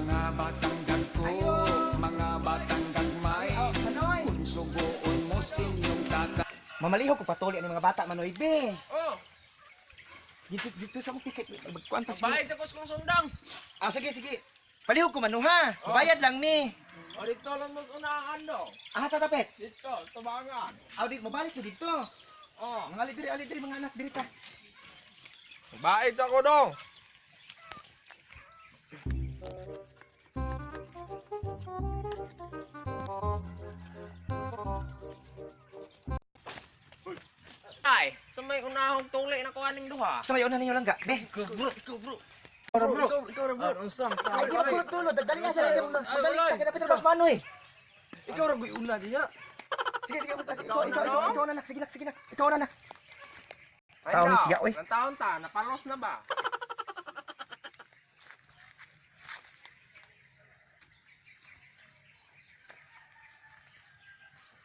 Mga batang dagko, mga batang gagmay, kung subuon mo inyong tata. Mamaliho ko patuloy ang mga bata manoy be. Oh, Dito sa akong ticket. Magkuan pa bayad sa kuskong sundang. Ah, sige. Palihog ko mano ha. Bayad lang mi. O dito lang mo unahan do. Ah, tatapet. Dito, tubangan. Aw, di mabalik ko dito. Oh, Mga alidiri mga anak diri ta. bayad sa ko dong. Ay, sa may unahong tuli na kuhaning duha. Sa mayon na ninyo lang ga. Be, Bro. ikaw ra bro. Unsam Ay, tulo, dali nga sa madali ka kada Petro Mas Manoy. Ikaw ra gyud una diya. Sige, ikaw na nak, sige nak. Ikaw na nak. Ay, Taon daw. siya, oy. Ang taon ta, napalos na ba?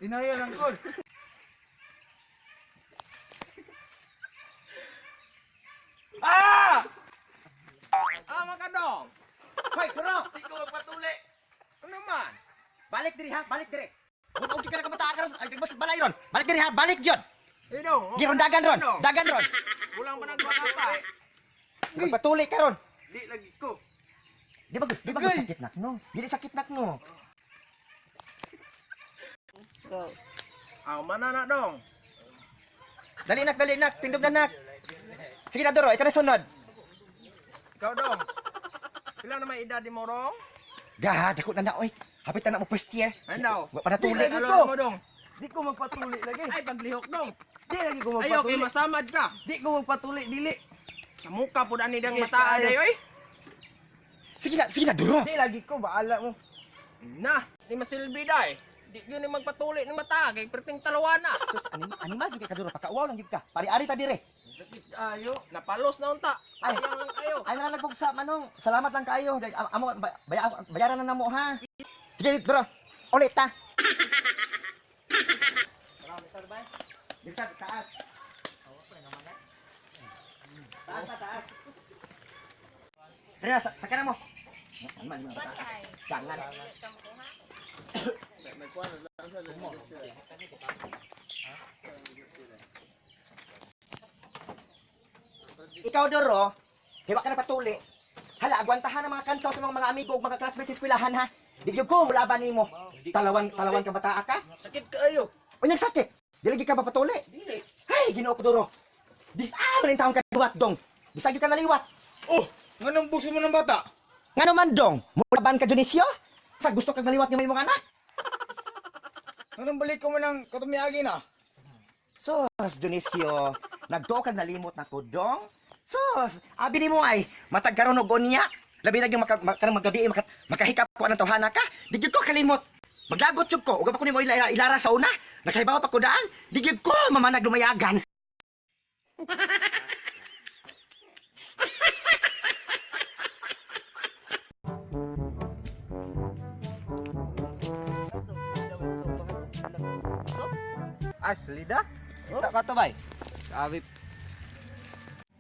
Dinaya lang kol. Ah! Ah, makadong. Hoy, kuro. Ikaw magpatuli. Ano man? Balik diri ha, balik diri. Huwag okay ka na kamata karon. Ay, mas balay ron. Balik diri ha, balik yon. Ino. Giron dagan ron. Dagan ron. Ulang man nagpakapa. Magpatuli ka ron. Di lagi ko. Di ba sakit nak no? Dili sakit nak no. Aw, manana dong. Dali nak, tindog na nak. Sige na Doro, ikaw na sunod. Ikaw dong. Pila na may edad di mo rong? Gah, dako na oy. Hapit na mo first year. Ano? Wa para tuli Ano mo dong? Di ko magpatuli lagi. Ay, paglihok dong. Di lagi ko Ayaw, kay magpatuli. masamad ka. Di ko magpatuli dili. Sa muka po dani dang Sige, mata tayo. aday, oy. Sige na Doro. Di lagi ko baala mo. Na, di masilbi day. Di yun yung magpatuli ng mata. Kay perting talawana. Sus, animal jud ka Doro, pakauwaw lang jud ka. Pari-ari ta dire. Ayo, napalos na unta. Ay. Sayang lang kayo. Ay na nagpugsa manong. Salamat lang kayo. Amo bayaran na namo ha. Sige Doro. Ulit ta. Dito taas. Taas. Dre, sakay na mo. Jangan. Ikaw Doro, hiwa ka na patuli. Hala, agwantahan ang mga kansaw sa mga amigo ug mga classmates sa eskwelahan ha. Di gyud ko mulaban nimo. Talawan ka bata ka. Sakit kayo. Unyang sakit. Dili gyud ka papatuli. Dili. Hay, Ginoo ko Doro. Maling taong ka duwat dong. Bisag gyud ka naliwat. Oh, nganong buso mo ng bata? Ngano man dong? Mulaban ka Dionisio? Sa gusto kag naliwat ng imong anak? Nganong balik ko mo ng katumiagi na? Sos, Dionisio, nagtuo kag nalimot na ko dong. Sos, abi nimo ay matag karon og unya. Labi na gyud kanang magabi makahikap ko anang tawhana ka. Di gyud ko kalimot. Maglagot jud ko. Ug pa ko nimo ilara sa una. Nakahibaw pa ko daan. Di gyud ko mamanag lumayagan. Asli da? Kita ka to, bay. Sabi.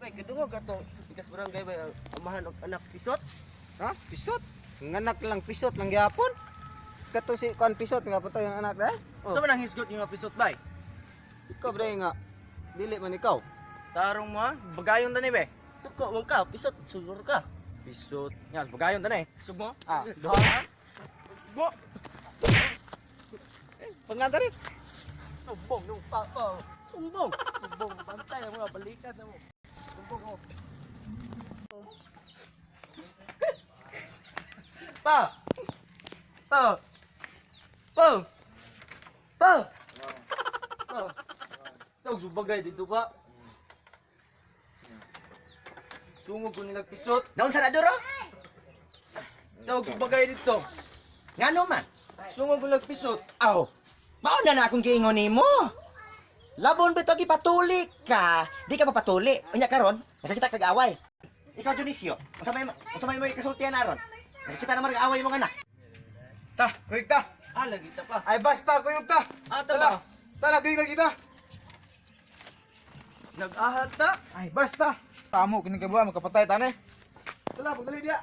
Bay, kadungog ka to. Sa pikas barangay, bay. Amahan og anak pisot. Ha? Pisot? Nganak lang pisot lang gyapon. Kato si kuan pisot nga pa to yung anak da. Sa man ang hisgot yung pisot, bay? Ikaw bre nga. Dili man ikaw. Tarong mo, ha? Bagayon na ni, bay. Suko mo ka, pisot. Sugur ka. Pisot. Yan, bagayon ta Sug mo? Ah, Duha ka? Sugo. panganda rin. Sumbong yung papa. Sumbong. Sumbong. Bantay ang mga balikan na mo. Sumbong mo. Pa! Pa! Pa! Pa! Pa! Tawag subagay dito ka. Sungog ko nilang pisot. Naon sa na Doro? Tawag subagay dito. Ngano man? Sungog ko nilang pisot. Aw, mauna na akong giingon nimo. Labon bito gipatuli ka. Di ka papatuli. Unya karon, nakakita kag away. Ikaw Dionisio, unsa may kasultihan aron? Nakita naman kag away mo anak. Ta, kuyog ta. Ah, lagi ta pa. Ay basta kuyog ta. Ah, tala. Tala kuyog lagi ta. Nag-ahat ta. Ay basta. Tamo kining kabuha magkapatay tane. Tala, pagdali dia.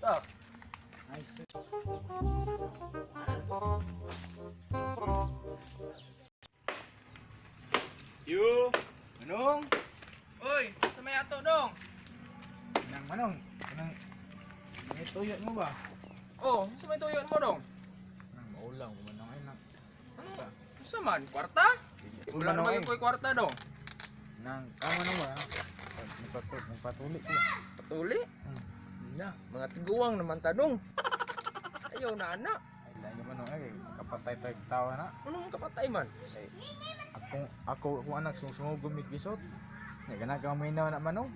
Ah. Yo, Manong. Oy, sa may ato dong. Nang manong, nang may tuyot mo ba? Oh, sa may tuyon mo dong. Nang maulang ko manong ay nang Ano? Sa man, kwarta? Wala naman yung kwarta dong. nang kamo nang ba? Nagpatuli ko. Patuli? Na, mga tiguang naman tadong. Ayaw na anak. Ay lain manong ay kapatay tay tawa na. Anong kapatay man? Ay, ako anak sungsungo gumikisot. Nga kana ka may na manong.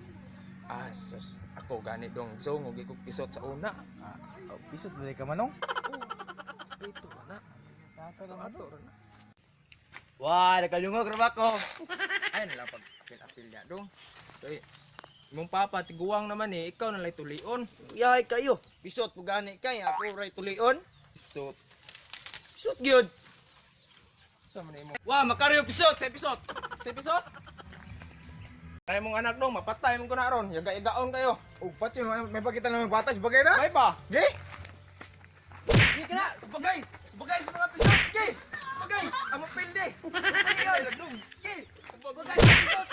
Ah, sus. Ako ganit dong. So, ngugi kong pisot sa una. Ah, oh, pisot ba ka manong? Oh, sakito na. Kaka Ato na. Wah, nakalungog ra ba ko? Ay, nalang pag-apil-apil niya dong. Okay. Mong papa, tiguang naman eh. Ikaw na lang tulion. Yahay kayo. Pisot mo gani kay ako ray tulion. Pisot. Pisot gyud. Sa man mo. Wa makaryo pisot sa pisot. Sa pisot? Ay mong anak dong, mapatay mong kunaron. Yaga-igaon kayo. Oh, pati may pakita lang batas bagay na. Ay pa. Gi? Gi ka na, sabagay. Sabagay sa mga pisot, sige. Sabagay. Amo pilde. Sabagay, dong. Sige. Sabagay sa pisot.